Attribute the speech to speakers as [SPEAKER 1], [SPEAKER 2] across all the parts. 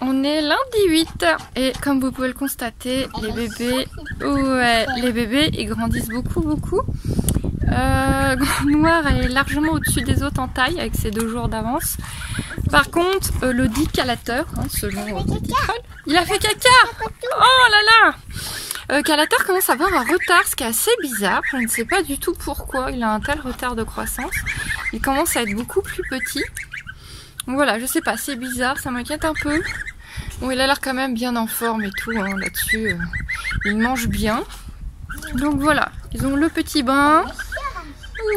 [SPEAKER 1] on est lundi 8 et comme vous pouvez le constater, les bébés ils grandissent beaucoup. Noir est largement au-dessus des autres en taille avec ses 2 jours d'avance. Par contre, le dit Calateur, selon Petit Troll, il a fait caca. Oh là là. Calateur commence à avoir un retard, ce qui est assez bizarre. Je ne sais pas du tout pourquoi il a un tel retard de croissance. Il commence à être beaucoup plus petit. Donc voilà, je sais pas, c'est bizarre, ça m'inquiète un peu. Bon, il a l'air quand même bien en forme et tout, hein, là-dessus. Il mange bien. Donc voilà, ils ont le petit bain.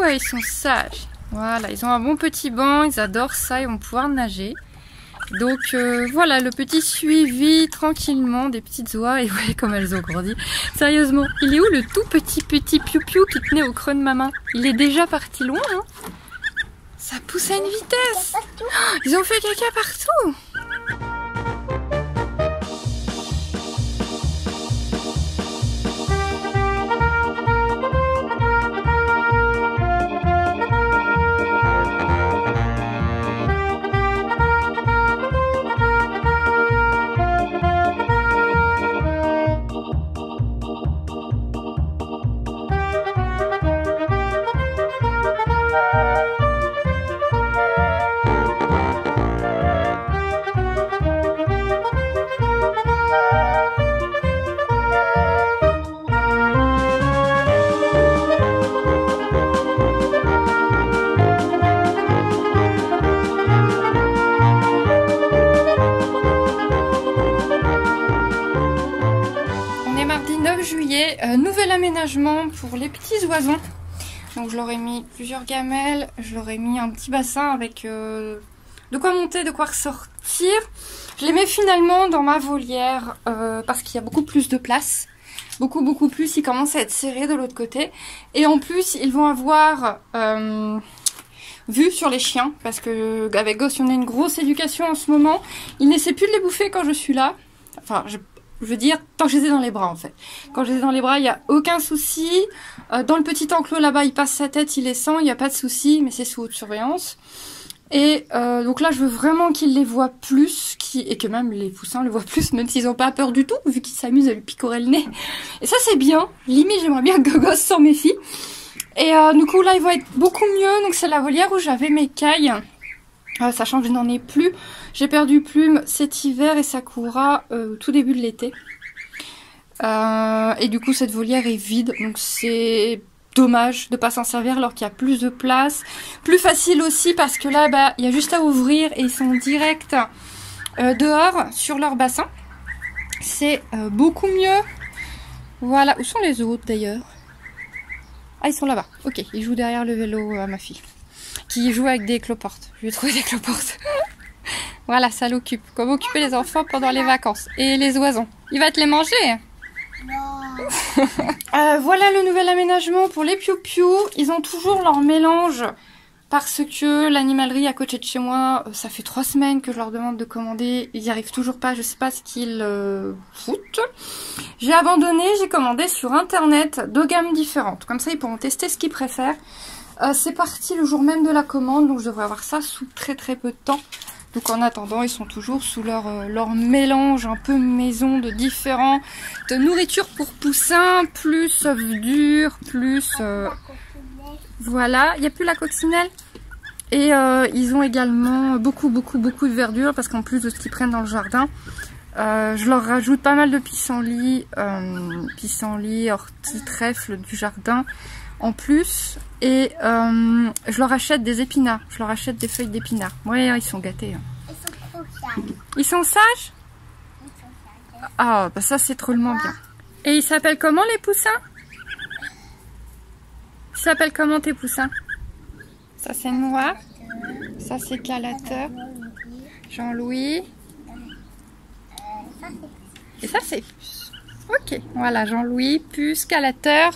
[SPEAKER 1] Ouais, ils sont sages. Voilà, ils ont un bon petit banc, ils adorent ça, ils vont pouvoir nager. Donc voilà, le petit suivi tranquillement des petites oies. Et vous voyez comme elles ont grandi. Sérieusement, il est où le tout petit piou-piou qui tenait au creux de ma main? Il est déjà parti loin, hein. Ça pousse à une vitesse. Oh, ils ont fait caca partout. Juillet, nouvel aménagement pour les petits oiseaux. Donc je leur ai mis plusieurs gamelles, je leur ai mis un petit bassin avec de quoi monter, de quoi ressortir. Je les mets finalement dans ma volière parce qu'il y a beaucoup plus de place. Beaucoup plus, ils commencent à être serrés de l'autre côté. Et en plus, ils vont avoir vue sur les chiens parce que avec Gosse, on a une grosse éducation en ce moment. Il n'essaie plus de les bouffer quand je suis là. Enfin, je veux dire, tant que je les ai dans les bras en fait. Quand je les ai dans les bras, il n'y a aucun souci. Dans le petit enclos là-bas, il passe sa tête, il les sent, il n'y a pas de souci, mais c'est sous haute surveillance. Et donc là, je veux vraiment qu'ils les voient plus, et que même les poussins le voient plus, même s'ils n'ont pas peur du tout, vu qu'ils s'amusent à lui picorer le nez. Et ça, c'est bien. Limite, j'aimerais bien que Gosse s'en méfie. Et du coup, là, ils vont être beaucoup mieux. Donc c'est la volière où j'avais mes cailles. Sachant que je n'en ai plus, j'ai perdu Plume cet hiver et Sakura tout début de l'été. Et du coup cette volière est vide, donc c'est dommage de pas s'en servir alors qu'il y a plus de place. Plus facile aussi parce que là il y a juste à ouvrir et ils sont direct dehors sur leur bassin. C'est beaucoup mieux. Voilà, où sont les autres d'ailleurs? Ah, ils sont là-bas, ok, ils jouent derrière le vélo à ma fille. Qui joue avec des cloportes. Je lui ai trouvé des cloportes. Voilà, ça l'occupe. Comme occuper les enfants pendant les vacances. Et les oiseaux. Il va te les manger. Non. Voilà le nouvel aménagement pour les piou-piou. Ils ont toujours leur mélange. Parce que l'animalerie à côté de chez moi, ça fait 3 semaines que je leur demande de commander. Ils n'y arrivent toujours pas. Je sais pas ce qu'ils foutent. J'ai abandonné. J'ai commandé sur internet 2 gammes différentes. Comme ça, ils pourront tester ce qu'ils préfèrent. C'est parti le jour même de la commande, donc je devrais avoir ça sous très peu de temps. Donc en attendant, ils sont toujours sous leur mélange un peu maison de différents de nourriture pour poussins, plus œufs durs, plus voilà, il n'y a plus la coccinelle. Et ils ont également beaucoup de verdure parce qu'en plus de ce qu'ils prennent dans le jardin, je leur rajoute pas mal de pissenlit, ortie, trèfle du jardin. En plus, et je leur achète des épinards, je leur achète des feuilles d'épinards. Ouais, ils sont gâtés. Hein. Ils sont sages. Ah, bah ça c'est drôlement bien. Et ils s'appellent comment les poussins? Ils s'appellent comment tes poussins? Ça c'est Noir, ça c'est Calateur, Jean-Louis, et ça c'est Puce. Ok, voilà, Jean-Louis, Puce, Calateur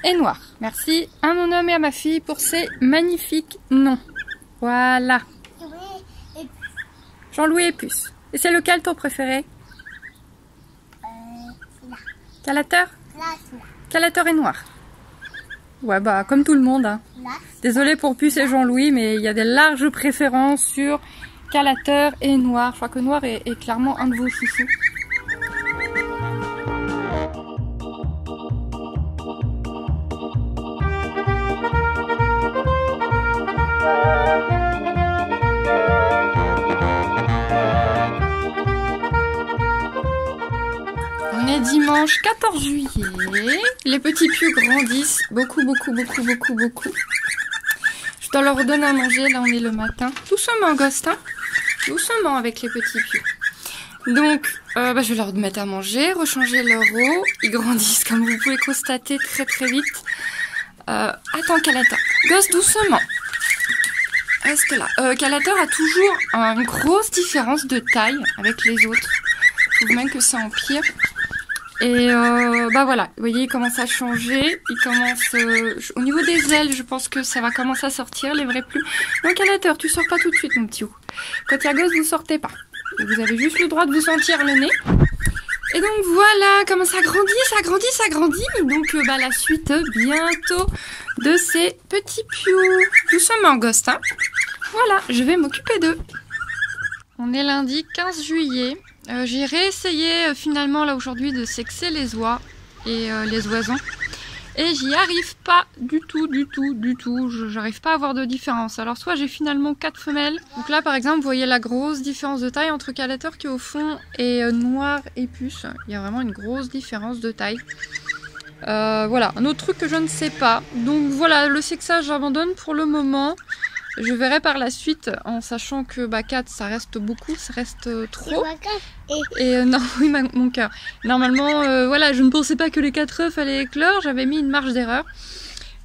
[SPEAKER 1] et Noir. Merci à mon homme et à ma fille pour ces magnifiques noms. Voilà. Jean-Louis et Puce. Et c'est lequel ton préféré? Calateur? Calateur et Noir. Ouais, bah comme tout le monde. Hein. Désolée pour Puce et Jean-Louis, mais il y a des larges préférences sur Calateur et Noir. Je crois que Noir est clairement un de vos chouchous. On est dimanche 14 juillet. Les petits pieux grandissent beaucoup. Je dois leur donner à manger. Là, on est le matin. Doucement, Augustin. Doucement avec les petits pieux. Donc, je vais leur mettre à manger, rechanger leur eau. Ils grandissent, comme vous pouvez constater, très vite. Attends, Calateur. Gosse, doucement. Reste là. Calateur a toujours une grosse différence de taille avec les autres. Je trouve même que ça empire. Et voilà, vous voyez, il commence à changer. Il commence au niveau des ailes, je pense que ça va commencer à sortir, les vrais plumes. Donc Calateur, tu sors pas tout de suite, mon petit ou. Quand il y a gosse, vous sortez pas. Et vous avez juste le droit de vous sentir le nez. Et donc voilà, comment ça grandit. Donc la suite bientôt de ces petits pious. Doucement, Ghost, hein. Voilà, je vais m'occuper d'eux. On est lundi 15 juillet. J'ai réessayé finalement là aujourd'hui de sexer les oies et les oisons. Et j'y arrive pas du tout. J'arrive pas à avoir de différence. Alors soit j'ai finalement 4 femelles. Donc là par exemple vous voyez la grosse différence de taille entre Calateur qui est au fond et Noir et Puce. Il y a vraiment une grosse différence de taille. Voilà, un autre truc que je ne sais pas. Donc voilà, le sexage j'abandonne pour le moment. Je verrai par la suite en sachant que 4 ça reste beaucoup, ça reste trop. Et non, oui mon cœur. Normalement, voilà, je ne pensais pas que les 4 œufs allaient éclore, j'avais mis une marge d'erreur.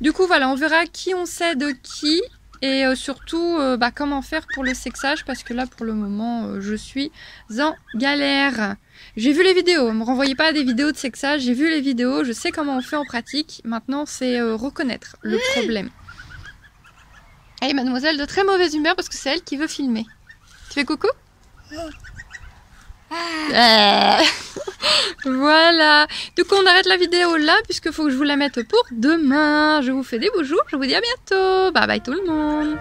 [SPEAKER 1] Du coup voilà, on verra qui on sait de qui et surtout comment faire pour le sexage parce que là pour le moment je suis en galère. J'ai vu les vidéos, ne me renvoyez pas à des vidéos de sexage, j'ai vu les vidéos, je sais comment on fait en pratique. Maintenant c'est reconnaître le problème. Et mademoiselle de très mauvaise humeur parce que c'est elle qui veut filmer. Tu fais coucou? Voilà. Du coup on arrête la vidéo là puisque faut que je vous la mette pour demain. Je vous fais des beaux jours, je vous dis à bientôt. Bye bye tout le monde.